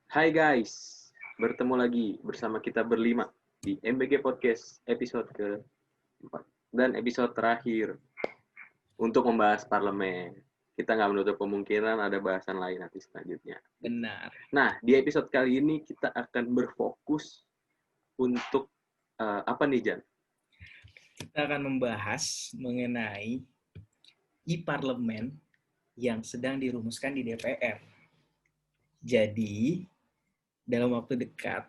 Hai guys, bertemu lagi bersama kita berlima di MBG Podcast episode ke-4 dan episode terakhir untuk membahas parlemen. Kita nggak menutup kemungkinan ada bahasan lain nanti selanjutnya. Benar. Nah, di episode kali ini kita akan berfokus untuk apa nih, Jan? Kita akan membahas mengenai e-parlemen yang sedang dirumuskan di DPR. Jadi, dalam waktu dekat,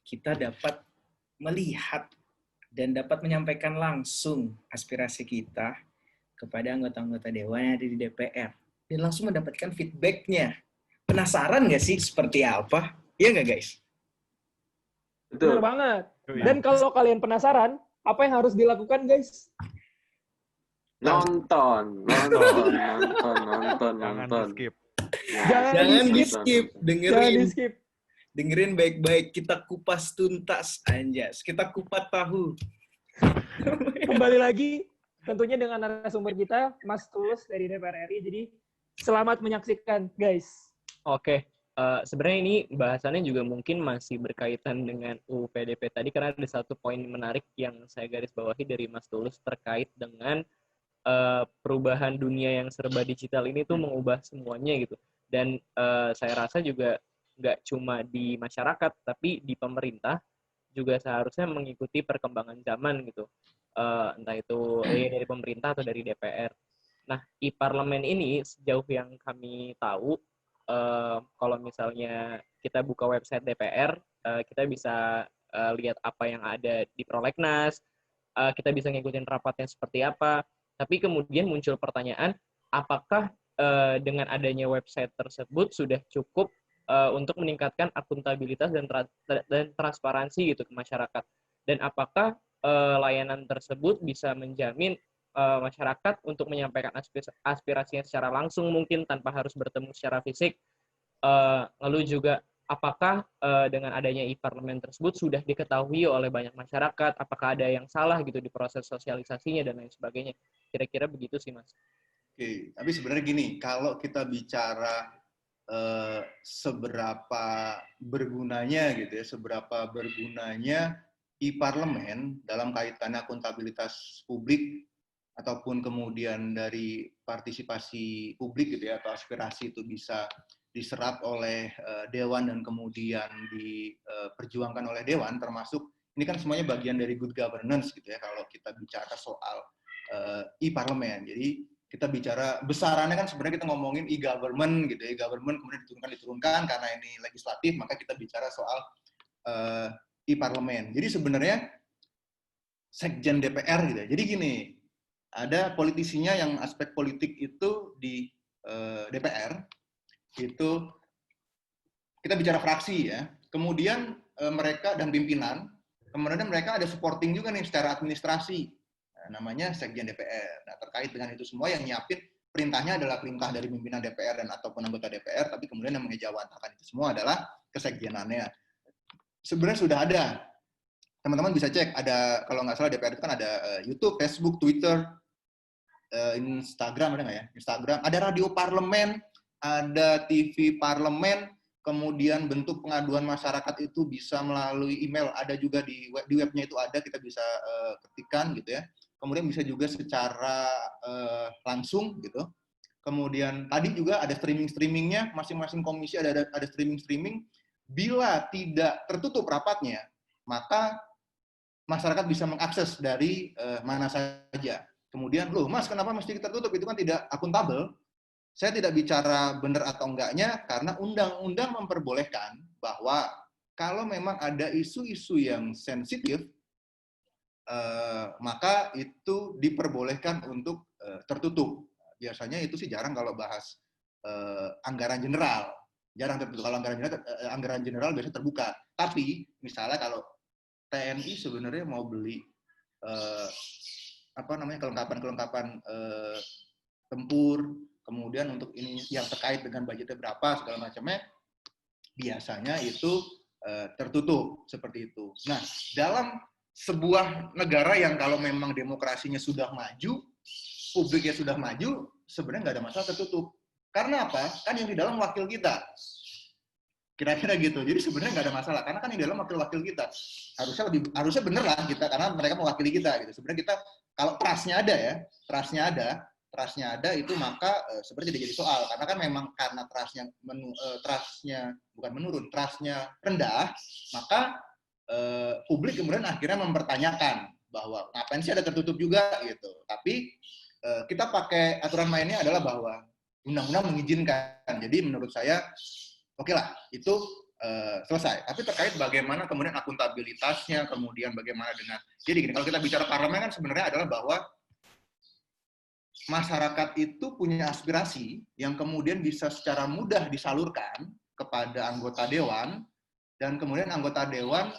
kita dapat melihat dan dapat menyampaikan langsung aspirasi kita kepada anggota-anggota dewan yang ada di DPR. Dan langsung mendapatkan feedback-nya. Penasaran nggak sih seperti apa? Iya nggak, guys? Betul. Benar banget. Dan kalau kalian penasaran, apa yang harus dilakukan, guys? Nonton. Jangan di-skip. Jangan di-skip. Jangan di-skip. Dengerin baik-baik. Kita kupas tuntas, anjas. Kita kupat tahu. Kembali lagi, tentunya dengan narasumber kita, Mas Tulus dari DPR RI. Jadi, selamat menyaksikan, guys. Oke, sebenarnya ini bahasannya juga mungkin masih berkaitan dengan UU PDP tadi, karena ada satu poin menarik yang saya garis bawahi dari Mas Tulus terkait dengan perubahan dunia yang serba digital ini tuh mengubah semuanya gitu. Dan saya rasa juga nggak cuma di masyarakat, tapi di pemerintah juga seharusnya mengikuti perkembangan zaman gitu. Entah itu dari pemerintah atau dari DPR. Nah, e-parlemen ini sejauh yang kami tahu, kalau misalnya kita buka website DPR, kita bisa lihat apa yang ada di prolegnas, kita bisa ngikutin rapatnya seperti apa. Tapi kemudian muncul pertanyaan, apakah dengan adanya website tersebut sudah cukup untuk meningkatkan akuntabilitas dan transparansi gitu ke masyarakat? Dan apakah layanan tersebut bisa menjamin masyarakat untuk menyampaikan aspirasinya secara langsung mungkin tanpa harus bertemu secara fisik? Lalu juga apakah dengan adanya e-parlemen tersebut sudah diketahui oleh banyak masyarakat? Apakah ada yang salah gitu di proses sosialisasinya dan lain sebagainya? Kira-kira begitu sih, Mas. Oke, tapi sebenarnya gini, kalau kita bicara seberapa bergunanya gitu ya, seberapa bergunanya e-parlemen dalam kaitannya akuntabilitas publik ataupun kemudian dari partisipasi publik gitu ya, atau aspirasi itu bisa diserap oleh dewan dan kemudian diperjuangkan oleh dewan, termasuk ini kan semuanya bagian dari good governance gitu ya kalau kita bicara soal e-parlemen. Jadi kita bicara besarannya kan sebenarnya kita ngomongin e-government gitu ya, e-government kemudian diturunkan karena ini legislatif, maka kita bicara soal e-parlemen. Jadi sebenarnya sekjen DPR gitu ya. Jadi gini, ada politisinya yang aspek politik itu di DPR itu kita bicara fraksi ya. Kemudian mereka dan pimpinan, kemudian mereka ada supporting juga nih secara administrasi. Namanya sekjen DPR. Nah, terkait dengan itu semua yang nyiapin perintahnya adalah perintah dari pimpinan DPR dan ataupun anggota DPR, tapi kemudian yang mengejawantakan itu semua adalah kesekjenannya. Sebenarnya sudah ada. Teman-teman bisa cek, ada kalau nggak salah DPR itu kan ada YouTube, Facebook, Twitter, Instagram ada nggak ya? Instagram, ada radio parlemen, ada TV parlemen, kemudian bentuk pengaduan masyarakat itu bisa melalui email, ada juga di webnya itu ada, kita bisa ketikkan gitu ya. Kemudian bisa juga secara langsung gitu. Kemudian tadi juga ada streamingnya, masing-masing komisi ada streaming. Bila tidak tertutup rapatnya, maka masyarakat bisa mengakses dari mana saja. Kemudian, loh Mas, kenapa mesti kita tutup? Itu kan tidak akuntabel. Saya tidak bicara benar atau enggaknya, karena undang-undang memperbolehkan bahwa kalau memang ada isu-isu yang sensitif, maka itu diperbolehkan untuk tertutup. Biasanya itu sih jarang kalau bahas anggaran general. Jarang tertutup. Kalau anggaran general biasanya terbuka. Tapi misalnya kalau TNI sebenarnya mau beli kelengkapan tempur, kemudian untuk ini yang terkait dengan budgetnya berapa segala macamnya, biasanya itu tertutup seperti itu. Nah, dalam sebuah negara yang kalau memang demokrasinya sudah maju, publiknya sudah maju, sebenarnya nggak ada masalah tertutup. Karena apa? Kan yang di dalam wakil kita. Kira-kira gitu. Jadi sebenarnya nggak ada masalah karena kan di dalam wakil-wakil kita harusnya bener lah kita karena mereka mewakili kita gitu. Sebenarnya kita kalau trust-nya ada itu maka sebenarnya tidak jadi soal karena kan memang karena trust-nya bukan menurun, trust-nya rendah, maka publik kemudian akhirnya mempertanyakan bahwa ngapain sih ada tertutup juga gitu. Tapi kita pakai aturan mainnya adalah bahwa undang-undang mengizinkan. Jadi menurut saya oke lah, itu selesai. Tapi terkait bagaimana kemudian akuntabilitasnya, kemudian bagaimana dengan... Jadi gini, kalau kita bicara parlemen kan sebenarnya adalah bahwa masyarakat itu punya aspirasi yang kemudian bisa secara mudah disalurkan kepada anggota dewan, dan kemudian anggota dewan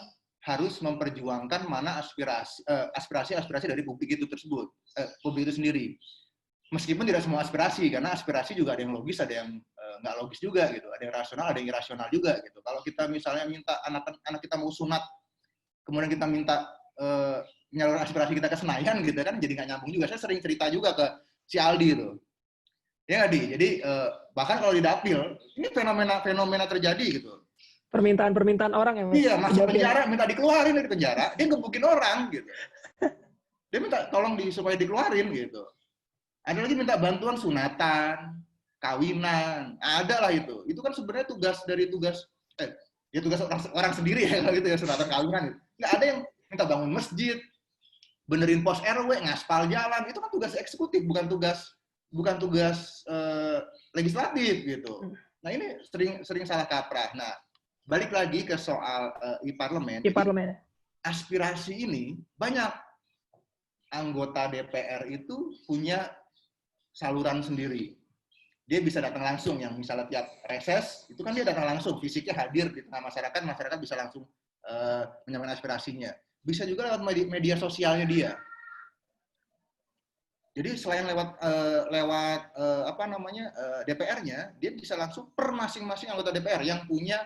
harus memperjuangkan mana aspirasi dari publik itu publik itu sendiri. Meskipun tidak semua aspirasi, karena aspirasi juga ada yang logis, ada yang nggak logis juga gitu, ada yang rasional, ada yang irasional juga gitu. Kalau kita misalnya minta anak kita mau sunat, kemudian kita minta menyalurkan aspirasi kita ke Senayan gitu kan, jadi nggak nyambung juga. Saya sering cerita juga ke si Aldi itu, ya nggak Di? Jadi bahkan kalau di dapil, ini fenomena terjadi gitu. Permintaan orang ya Mas? Iya, masuk penjara, minta dikeluarin dari penjara, dia ngebukin orang gitu. Dia minta tolong supaya dikeluarin gitu. Ada lagi minta bantuan sunatan, kawinan, ada lah itu. Itu kan sebenarnya tugas orang sendiri ya kalau gitu ya, sunatan kawinan. Gitu. Nggak ada yang minta bangun masjid, benerin pos RW, ngaspal jalan, itu kan tugas eksekutif, bukan tugas legislatif gitu. Nah ini sering salah kaprah. Nah balik lagi ke soal e-parlemen. Aspirasi ini banyak anggota DPR itu punya saluran sendiri. Dia bisa datang langsung, yang misalnya tiap reses, itu kan dia datang langsung, fisiknya hadir di tengah masyarakat bisa langsung menyampaikan aspirasinya. Bisa juga lewat media sosialnya dia. Jadi selain lewat DPR-nya, dia bisa langsung per masing-masing anggota DPR yang punya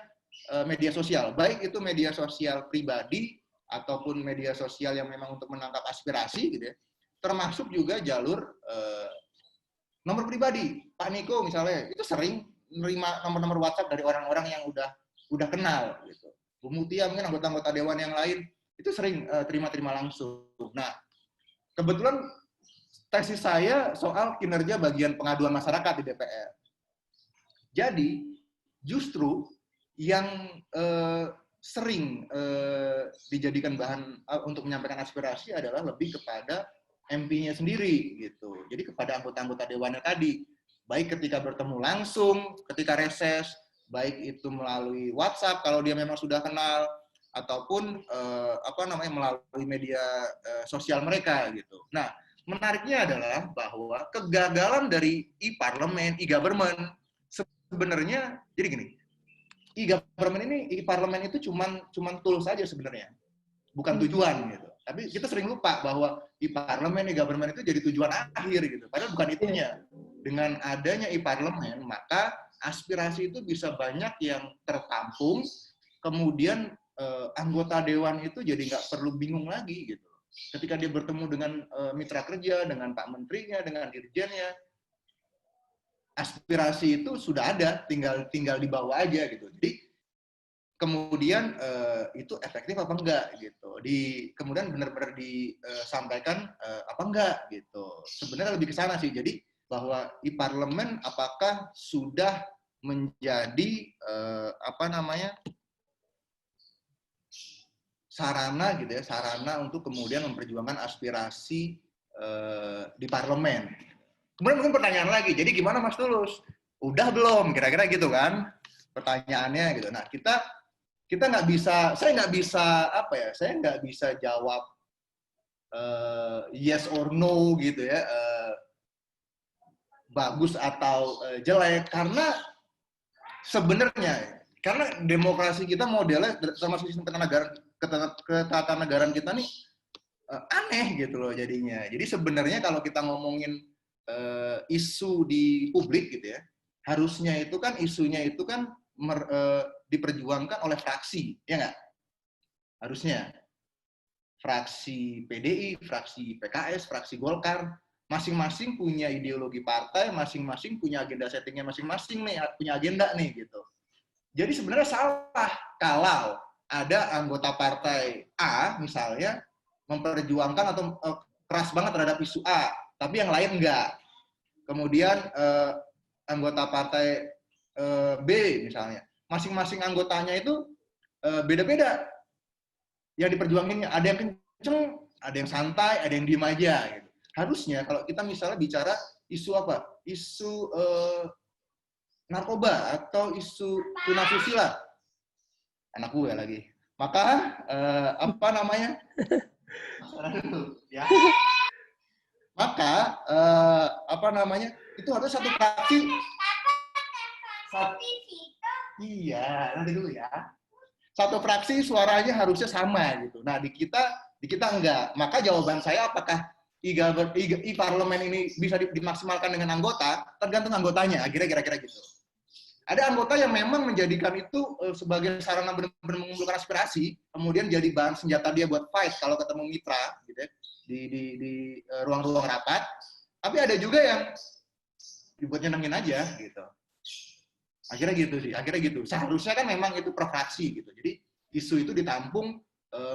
media sosial. Baik itu media sosial pribadi, ataupun media sosial yang memang untuk menangkap aspirasi, gitu ya. Termasuk juga jalur nomor pribadi. Pak Niko misalnya itu sering menerima nomor-nomor WhatsApp dari orang-orang yang udah kenal gitu. Bu Mutia mungkin anggota-anggota dewan yang lain itu sering terima langsung. Nah, kebetulan tesis saya soal kinerja bagian pengaduan masyarakat di DPR. Jadi justru yang sering dijadikan bahan untuk menyampaikan aspirasi adalah lebih kepada MP-nya sendiri gitu. Jadi kepada anggota-anggota dewannya tadi, baik ketika bertemu langsung, ketika reses, baik itu melalui WhatsApp kalau dia memang sudah kenal, ataupun melalui media sosial mereka gitu. Nah, menariknya adalah bahwa kegagalan dari e-parlemen, e-government sebenarnya jadi gini. E-parlemen itu cuman tools saja sebenarnya, bukan tujuan gitu. Tapi kita sering lupa bahwa e-parlemen, e-government itu jadi tujuan akhir gitu. Padahal bukan itunya. Dengan adanya e-parlemen, maka aspirasi itu bisa banyak yang tertampung, kemudian anggota dewan itu jadi nggak perlu bingung lagi gitu. Ketika dia bertemu dengan mitra kerja, dengan Pak Menterinya, dengan dirjennya, aspirasi itu sudah ada, tinggal dibawa aja gitu. Jadi kemudian itu efektif apa enggak gitu. Kemudian benar-benar disampaikan apa enggak gitu. Sebenarnya lebih ke sana sih. Jadi bahwa e-parlemen apakah sudah menjadi sarana gitu ya, sarana untuk kemudian memperjuangkan aspirasi di parlemen. Kemudian mungkin pertanyaan lagi, jadi gimana Mas Tulus? Udah belum? Kira-kira gitu kan pertanyaannya gitu. Nah kita nggak bisa, saya nggak bisa jawab yes or no gitu ya, bagus atau jelek, karena sebenarnya karena demokrasi kita modelnya termasuk sistem ketatanegaraan kita nih aneh gitu loh jadinya. Jadi sebenarnya kalau kita ngomongin isu di publik gitu ya, harusnya itu kan isunya itu kan diperjuangkan oleh fraksi, ya nggak? Harusnya fraksi PDI, fraksi PKS, fraksi Golkar, masing-masing punya ideologi partai, masing-masing punya agenda settingnya masing-masing nih, punya agenda nih gitu. Jadi sebenarnya salah kalau ada anggota partai A misalnya memperjuangkan atau keras banget terhadap isu A, tapi yang lain enggak. Kemudian anggota partai B misalnya, masing-masing anggotanya itu beda-beda yang diperjuanginnya. Ada yang kenceng, ada yang santai, ada yang diem aja. Gitu. Harusnya kalau kita misalnya bicara isu apa? Isu narkoba atau isu tunasusila, anak gue lagi. Maka apa namanya? Ya. Maka apa namanya? Itu harus satu fraksi. Iya, nanti dulu ya. Satu fraksi suaranya harusnya sama gitu. Nah di kita enggak. Maka jawaban saya apakah e-parlemen ini bisa dimaksimalkan dengan anggota? Tergantung anggotanya. Kira-kira gitu. Ada anggota yang memang menjadikan itu sebagai sarana benar-benar mengumpulkan aspirasi, kemudian jadi bahan senjata dia buat fight kalau ketemu mitra, gitu ya, di ruang-ruang rapat. Tapi ada juga yang dibuat nyenengin aja, gitu. Akhirnya gitu sih, Seharusnya kan memang itu per fraksi, gitu. Jadi isu itu ditampung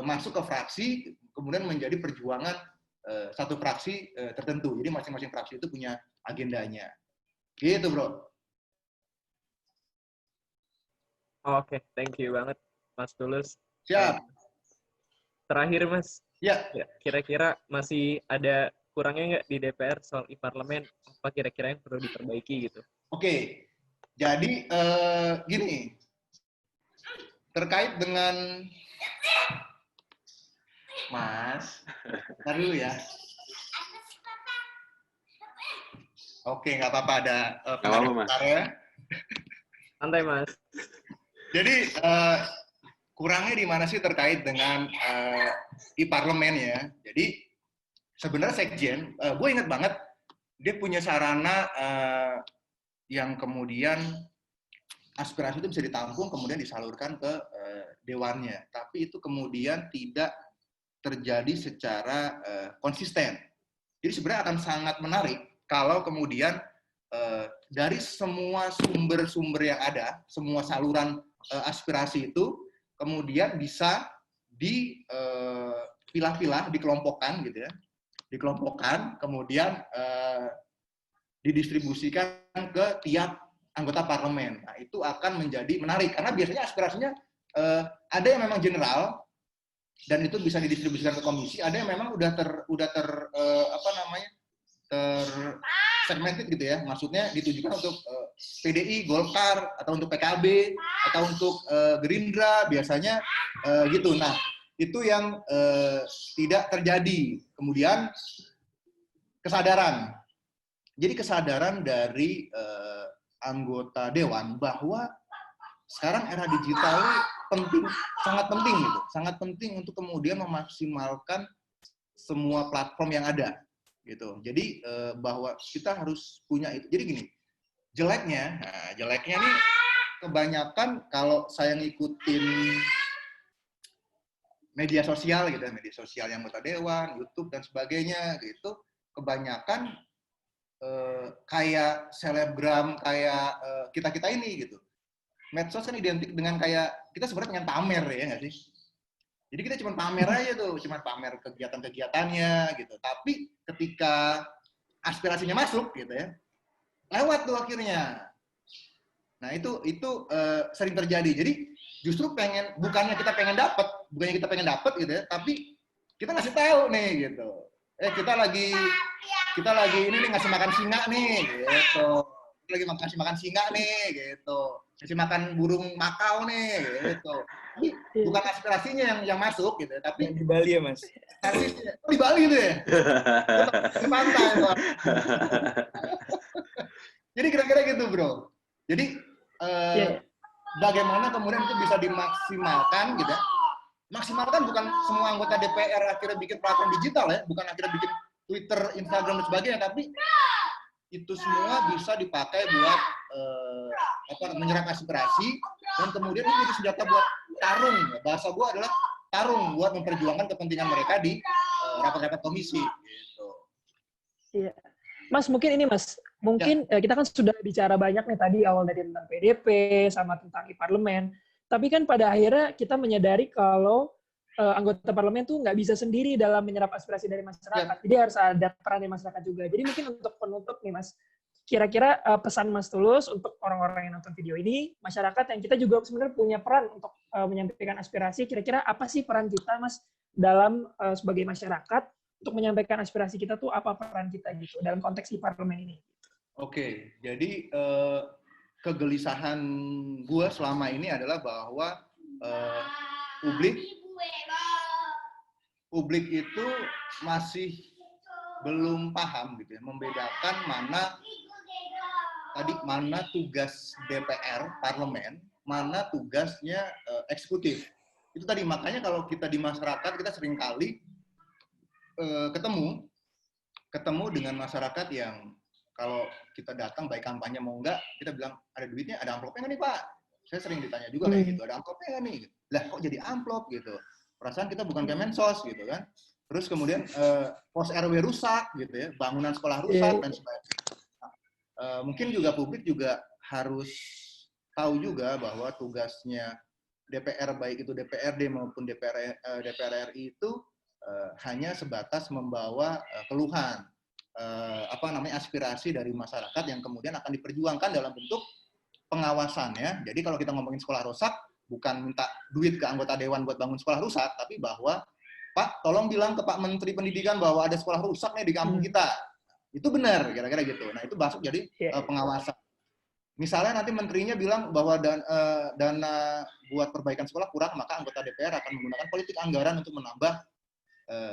masuk ke fraksi, kemudian menjadi perjuangan satu fraksi tertentu. Jadi masing-masing fraksi itu punya agendanya. Gitu, bro. Oke, thank you banget, Mas Tulus. Siap. Terakhir, Mas. Ya. Kira-kira masih ada kurangnya nggak di DPR soal e-parlemen? Apa kira-kira yang perlu diperbaiki gitu? Oke. Jadi, gini. Terkait dengan... Mas, ntar dulu ya. Oke, nggak apa-apa ada Mas. Santai, Mas. Jadi kurangnya di mana sih terkait dengan e-parlemen ya. Jadi sebenarnya Sekjen, gue ingat banget dia punya sarana yang kemudian aspirasi itu bisa ditampung kemudian disalurkan ke dewannya. Tapi itu kemudian tidak terjadi secara konsisten. Jadi sebenarnya akan sangat menarik kalau kemudian dari semua sumber-sumber yang ada, semua saluran aspirasi itu kemudian bisa dipilah-pilah, dikelompokkan gitu ya, kemudian didistribusikan ke tiap anggota parlemen. Nah itu akan menjadi menarik karena biasanya aspirasinya ada yang memang general dan itu bisa didistribusikan ke komisi, ada yang memang udah segmented gitu ya, maksudnya ditujukan untuk PDI, Golkar, atau untuk PKB, atau untuk Gerindra, biasanya gitu. Nah, itu yang tidak terjadi. Kemudian, kesadaran. Jadi kesadaran dari anggota Dewan bahwa sekarang era digital penting, sangat penting untuk kemudian memaksimalkan semua platform yang ada. Gitu. Jadi bahwa kita harus punya itu. Jadi gini, jeleknya nih kebanyakan kalau saya ngikutin media sosial gitu, media sosial yang anggota dewan, YouTube dan sebagainya gitu, kebanyakan kayak selebgram, kayak kita ini gitu. Medsos kan identik dengan kayak kita sebenarnya pengen pamer ya nggak sih? Jadi kita cuma pamer aja tuh, cuma pamer kegiatan-kegiatannya gitu. Tapi ketika aspirasinya masuk gitu ya, lewat tuh akhirnya. Nah itu sering terjadi. Jadi justru bukannya kita pengen dapat gitu ya, tapi kita ngasih tahu nih gitu. Kita lagi ini nih ngasih makan singa nih gitu. Kita lagi ngasih makan singa nih gitu. Ngasih makan burung makau nih gitu. Tapi bukan aspirasinya yang masuk gitu, tapi di Bali ya, Mas. Di Bali tuh ya. Di pantai tuh. Jadi kira-kira gitu, Bro. Jadi bagaimana kemudian itu bisa dimaksimalkan gitu ya. Maksimalkan bukan semua anggota DPR akhirnya bikin platform digital ya, bukan akhirnya bikin Twitter, Instagram dan sebagainya, tapi itu semua bisa dipakai buat menyerap aspirasi dan kemudian itu jadi senjata buat tarung. Bahasa gua adalah tarung buat memperjuangkan kepentingan mereka di rapat-rapat komisi. Gitu. Iya, Mas mungkin ini Mas Mungkin kita kan sudah bicara banyak nih tadi awal dari tentang PDP sama tentang e-parlemen. Tapi kan pada akhirnya kita menyadari kalau anggota parlemen tuh nggak bisa sendiri dalam menyerap aspirasi dari masyarakat. Jadi harus ada peran dari masyarakat juga. Jadi mungkin untuk penutup nih Mas, kira-kira pesan Mas Tulus untuk orang-orang yang nonton video ini, masyarakat yang kita juga sebenarnya punya peran untuk menyampaikan aspirasi. Kira-kira apa sih peran kita Mas dalam sebagai masyarakat untuk menyampaikan aspirasi kita tuh apa peran kita gitu dalam konteks e-parlemen ini? Oke, jadi kegelisahan gue selama ini adalah bahwa publik itu masih belum paham gitu ya, membedakan mana tugas DPR, parlemen, mana tugasnya eksekutif. Itu tadi makanya kalau kita di masyarakat kita seringkali ketemu dengan masyarakat yang kalau kita datang baik kampanye mau enggak, kita bilang ada duitnya, ada amplopnya nggak nih Pak? Saya sering ditanya juga kayak gitu, ada amplopnya nggak nih? Lah kok jadi amplop gitu? Perasaan kita bukan Kemensos gitu kan? Terus kemudian pos RW rusak gitu ya, bangunan sekolah rusak dan sebagainya. Mungkin juga publik juga harus tahu juga bahwa tugasnya DPR baik itu DPRD maupun DPR RI itu hanya sebatas membawa keluhan. Aspirasi dari masyarakat yang kemudian akan diperjuangkan dalam bentuk pengawasan ya. Jadi kalau kita ngomongin sekolah rusak, bukan minta duit ke anggota dewan buat bangun sekolah rusak, tapi bahwa Pak, tolong bilang ke Pak Menteri Pendidikan bahwa ada sekolah rusak nih di kampung kita. Itu benar, kira-kira gitu. Nah itu masuk jadi pengawasan. Misalnya nanti menterinya bilang bahwa dana buat perbaikan sekolah kurang, maka anggota DPR akan menggunakan politik anggaran untuk menambah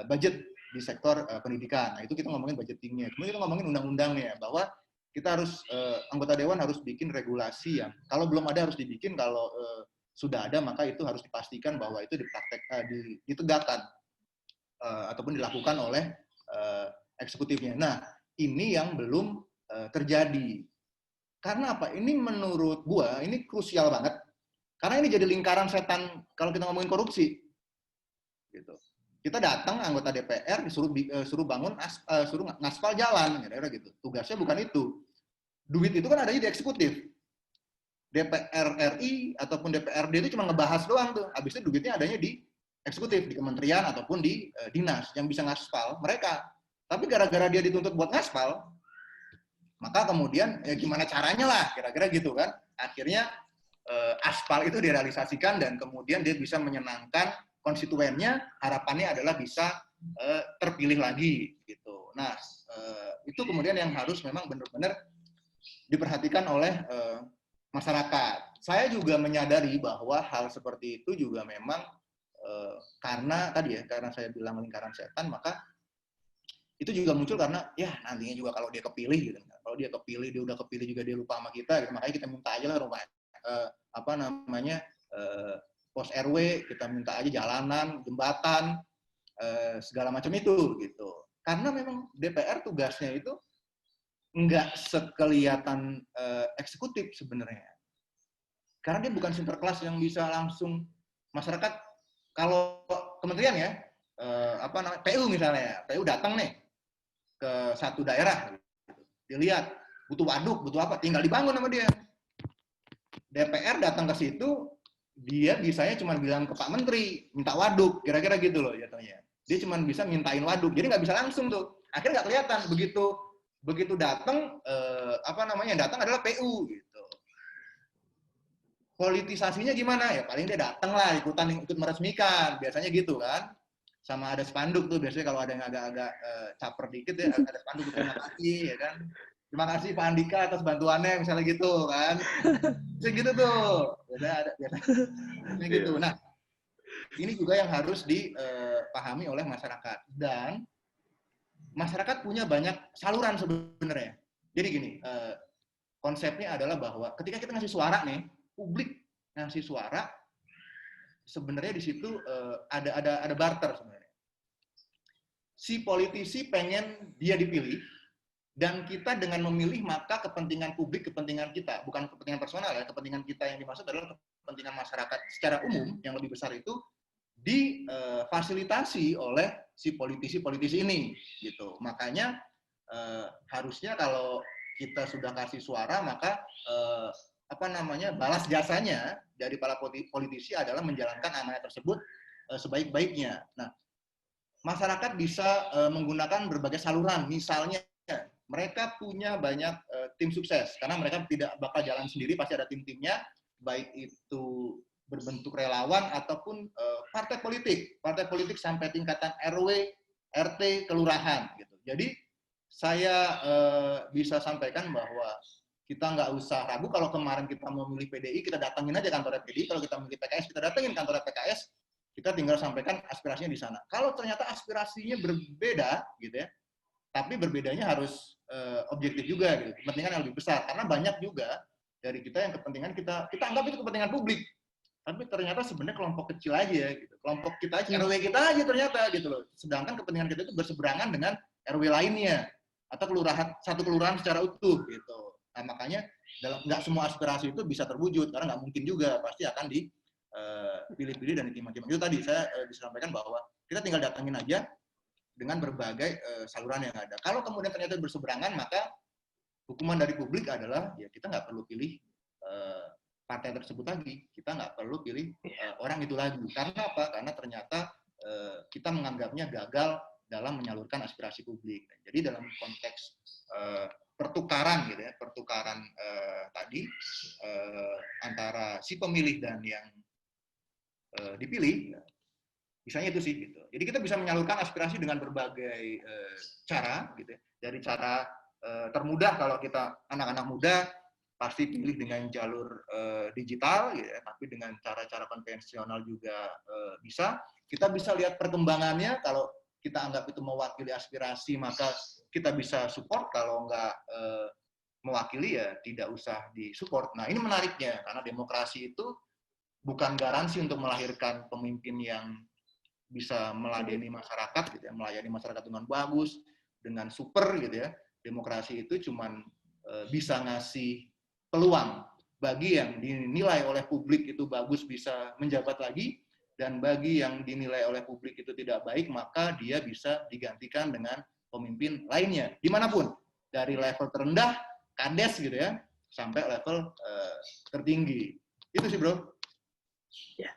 budget di sektor pendidikan. Nah, itu kita ngomongin budgetingnya. Kemudian kita ngomongin undang-undangnya, bahwa kita harus, anggota dewan harus bikin regulasi yang, kalau belum ada harus dibikin, kalau sudah ada maka itu harus dipastikan bahwa itu ditegakkan ataupun dilakukan oleh eksekutifnya. Nah, ini yang belum terjadi. Karena apa? Ini menurut gua, ini krusial banget. Karena ini jadi lingkaran setan kalau kita ngomongin korupsi. Gitu. Kita datang anggota DPR suruh bangun suruh ngaspal jalan, kira-kira gitu. Tugasnya bukan itu. Duit itu kan adanya di eksekutif. DPR RI ataupun DPRD itu cuma ngebahas doang tuh. Habis itu duitnya adanya di eksekutif, di kementerian ataupun di dinas yang bisa ngaspal mereka. Tapi gara-gara dia dituntut buat ngaspal, maka kemudian ya gimana caranya lah, kira-kira gitu kan. Akhirnya aspal itu direalisasikan dan kemudian dia bisa menyenangkan konstituennya, harapannya adalah bisa terpilih lagi gitu. Nah, itu kemudian yang harus memang benar-benar diperhatikan oleh masyarakat. Saya juga menyadari bahwa hal seperti itu juga memang karena tadi ya, karena saya bilang lingkaran setan, maka itu juga muncul karena ya nantinya juga kalau dia kepilih gitu. Kalau dia kepilih, dia udah kepilih juga dia lupa sama kita gitu. Makanya kita minta aja lah rumah pos RW, kita minta aja jalanan, jembatan, segala macam itu gitu. Karena memang DPR tugasnya itu nggak sekelihatan eksekutif sebenarnya. Karena dia bukan sinterklas yang bisa langsung masyarakat. Kalau kementerian ya, PU misalnya, PU datang nih ke satu daerah, dilihat butuh waduk, butuh apa, tinggal dibangun sama dia. DPR datang ke situ, dia bisanya cuma bilang ke Pak Menteri, minta waduk, kira-kira gitu loh jatuhnya. Dia cuma bisa mintain waduk, jadi nggak bisa langsung tuh. Akhirnya nggak kelihatan, begitu datang, yang datang adalah PU gitu. Politisasinya gimana? Ya paling dia datang lah, ikut meresmikan, biasanya gitu kan. Sama ada spanduk tuh, biasanya kalau ada yang agak-agak caper dikit ya, ada spanduk, terima kasih, ya kan. Terima kasih Pak Andika atas bantuannya, misalnya gitu kan. Bisa gitu tuh. Biasanya gitu. Nah, ini juga yang harus dipahami oleh masyarakat. Dan masyarakat punya banyak saluran sebenarnya. Jadi gini, konsepnya adalah bahwa ketika kita ngasih suara nih, publik ngasih suara, sebenarnya di situ ada barter sebenarnya. Si politisi pengen dia dipilih, dan kita dengan memilih maka kepentingan publik, kepentingan kita, bukan kepentingan personal ya, kepentingan kita yang dimaksud adalah kepentingan masyarakat secara umum yang lebih besar itu difasilitasi oleh si politisi-politisi ini gitu. Makanya harusnya kalau kita sudah kasih suara, maka balas jasanya dari para politisi adalah menjalankan amanat tersebut sebaik-baiknya. Nah, masyarakat bisa menggunakan berbagai saluran, misalnya mereka punya banyak tim sukses, karena mereka tidak bakal jalan sendiri, pasti ada tim-timnya, baik itu berbentuk relawan ataupun partai politik sampai tingkatan RW, RT, kelurahan gitu. Jadi saya bisa sampaikan bahwa kita nggak usah ragu. Kalau kemarin kita mau milih PDI, kita datangin aja kantor PDI. Kalau kita milih PKS, kita datangin kantor PKS. Kita tinggal sampaikan aspirasinya di sana. Kalau ternyata aspirasinya berbeda, gitu ya, tapi berbedanya harus objektif juga, gitu. Kepentingan yang lebih besar. Karena banyak juga dari kita yang kepentingan kita anggap itu kepentingan publik. Tapi ternyata sebenarnya kelompok kecil aja, gitu. Kelompok kita aja, RW kita aja ternyata, gitu loh. Sedangkan kepentingan kita itu berseberangan dengan RW lainnya atau satu kelurahan secara utuh, gitu. Nah, makanya nggak semua aspirasi itu bisa terwujud, karena nggak mungkin juga, pasti akan dipilih-pilih dan ditimbang-timbang. Itu tadi saya disampaikan bahwa kita tinggal datangin aja dengan berbagai saluran yang ada. Kalau kemudian ternyata berseberangan, maka hukuman dari publik adalah ya kita nggak perlu pilih partai tersebut lagi, kita nggak perlu pilih orang itu lagi. Karena apa? Karena ternyata kita menganggapnya gagal dalam menyalurkan aspirasi publik. Jadi dalam konteks pertukaran gitu ya, tadi antara si pemilih dan yang dipilih, misalnya itu sih gitu. Jadi kita bisa menyalurkan aspirasi dengan berbagai cara gitu ya. Dari cara termudah kalau kita anak-anak muda pasti pilih dengan jalur digital gitu ya, tapi dengan cara-cara konvensional juga bisa. Kita bisa lihat perkembangannya, kalau kita anggap itu mewakili aspirasi maka kita bisa support, kalau nggak mewakili ya tidak usah disupport. Nah, ini menariknya karena demokrasi itu bukan garansi untuk melahirkan pemimpin yang bisa meladeni masyarakat gitu ya, melayani masyarakat dengan bagus, dengan super gitu ya. Demokrasi itu cuman bisa ngasih peluang bagi yang dinilai oleh publik itu bagus bisa menjabat lagi, dan bagi yang dinilai oleh publik itu tidak baik maka dia bisa digantikan dengan pemimpin lainnya dimanapun, dari level terendah kades gitu ya sampai level tertinggi. Itu sih bro. Ya.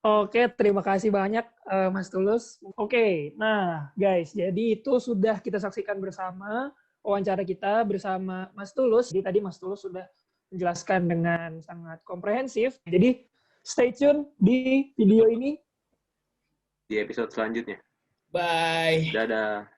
Oke, terima kasih banyak Mas Tulus. Oke, nah guys, jadi itu sudah kita saksikan bersama wawancara kita bersama Mas Tulus. Jadi tadi Mas Tulus sudah menjelaskan dengan sangat komprehensif. Jadi stay tune di video ini. Di episode selanjutnya. Bye. Dadah.